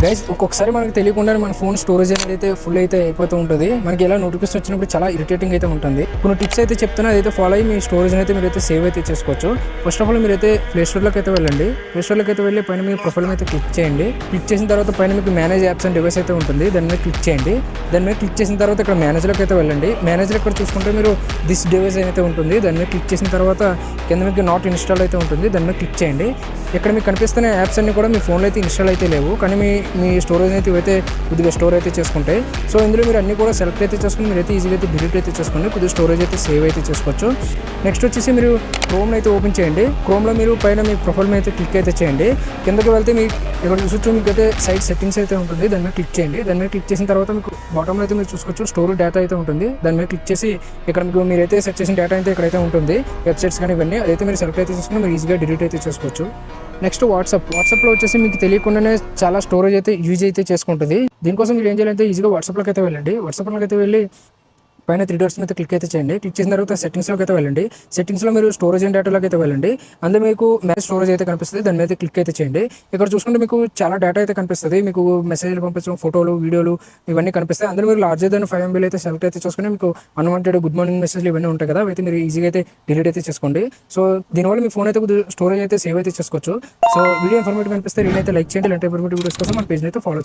Guys ఒక్కొక్కసారి మనకు తెలియకుండానే మన ఫోన్ స్టోరేజ్ అనేది అయితే ఫుల్ అయితే అయిపోతూ ఉంటుంది. మనకి ఎలా నోటిఫికేషన్ వచ్చినప్పుడు చాలా ఇరిటేటింగ్ అయితే ఉంటుంది. కొన్ని టిప్స్ అయితే చెప్తున్నా, అదైతే ఫాలో అయ్యి మీ స్టోరేజ్ అయితే మీరైతే సేవ్ అయితే చేసుకోవచ్చు. ఫస్ట్ ఆఫ్ ఆల్ మీరైతే ప్లే స్టోర్లోకి అయితే వెళ్ళండి. ప్లే స్టోర్లోకి అయితే వెళ్ళి పైన మీ ప్రొఫైల్ అయితే క్లిక్ చేయండి. క్లిక్ చేసిన తర్వాత పైన మీకు మేనేజ్ యాప్స్ అండ్ డివైస్ అయితే ఉంటుంది. దాని మీద క్లిక్ చేయండి. దాని మీద క్లిక్ చేసిన తర్వాత ఇక్కడ మేనేజ్లోకి అయితే వెళ్ళండి. మేనేజర్ ఇక్కడ చూసుకుంటే మీరు దిస్ డివైస్ అయితే ఉంటుంది. దాని మీద క్లిక్ చేసిన తర్వాత కింద మీకు నాట్ ఇన్స్టాల్ అయితే ఉంటుంది. దాని మీద క్లిక్ చేయండి. ఇక్కడ మీకు కనిపిస్తున్న యాప్స్ అన్ని కూడా మీ ఫోన్లో అయితే ఇన్స్టాల్ అయితే లేవు, కానీ మీ స్టోరేజ్ అయితే ఇవైతే కొద్దిగా స్టోర్ అయితే చేసుకుంటాయి. సో ఇందులో మీరు అన్ని కూడా సెలెక్ట్ అయితే చేసుకుని మీరైతే ఈజీగా అయితే డిలీట్ అయితే చేసుకోండి. కొద్దిగా స్టోరేజ్ అయితే సేవ్ అయితే చేసుకోవచ్చు. నెక్స్ట్ వచ్చేసి మీరు క్రోమ్ అయితే ఓపెన్ చేయండి. క్రోమ్లో మీరు పైన మీ ప్రొఫైల్ మీద అయితే క్లిక్ అయితే చేయండి. కిందకి వెళ్తే మీకు ఇక్కడ చూసుకోవచ్చు, మీకు అయితే సైట్ సెట్టింగ్స్ అయితే ఉంటుంది. దాని మీద క్లిక్ చేయండి. దాని మీద క్లిక్ చేసిన తర్వాత మీకు బాటంలో అయితే మీరు చూసుకోవచ్చు స్టోర్ డేటా అయితే ఉంటుంది. దాని మీద క్లిక్ చేసి ఇక్కడ మీకు మీరైతే సెట్ చేసిన డేటా అయితే ఇక్కడైతే ఉంటుంది. వెబ్సైట్స్ కానీ ఇవన్నీ అదైతే మీరు సెలెక్ట్ అయితే చేసుకుని మీరు ఈజీగా డిలీట్ అయితే చేసుకోవచ్చు. నెక్స్ట్ వాట్సాప్లో వచ్చేసి మీకు తెలియకుండానే చాలా స్టోరేజ్ అయితే యూజ్ అయితే చేసుకుంటుంది. దీనికోసం మీరు ఏం చేయాలంటే ఈజీగా వాట్సాప్లోకి అయితే వెళ్ళండి. వాట్సాప్లోకి అయితే వెళ్ళి పైన 3 డాట్స్ మీద క్లిక్ అయితే చేయండి. క్లిక్ చేసిన తర్వాత సెట్టింగ్స్లోకి అయితే వెళ్ళండి. సెట్టింగ్స్లో మీరు స్టోరేజ్ అండ్ డేటాలోకి అయితే వెళ్ళండి. అందులో మీకు మెసేజ్ స్టోరేజ్ అయితే కనిపిస్తుంది. దాని మీద క్లిక్ అయితే చేయండి. ఇక్కడ చూసుకుంటే మీకు చాలా డేటా అయితే కనిపిస్తుంది. మీకు మెసేజ్లు పంపించడం, ఫోటోలు, వీడియోలు ఇవన్నీ కనిపిస్తాయి. అందులో మీరు లార్జర్ దాన్ 5 MB అయితే సెలెక్ట్ అయితే చేసుకుని మీకు అన్వాంటెడ్ గుడ్ మార్నింగ్ మెసేజ్లు ఇవన్నీ ఉంటాయి కదా, అయితే మీరు ఈజీగా అయితే డిలీట్ అయితే చేసుకోండి. సో దీనివల్ల మీ ఫోన్ అయితే స్టోరేజ్ అయితే సేవ్ అయితే చేసుకోవచ్చు. సో వీడియో ఇన్ఫర్మేటివ్ అనిపిస్తే వీడియో అయితే లైక్ చేయండి. ఇలాంటి ఇన్ఫర్మేటివ్ వీడియోస్ కోసం మన పేజ్ అయితే ఫాలో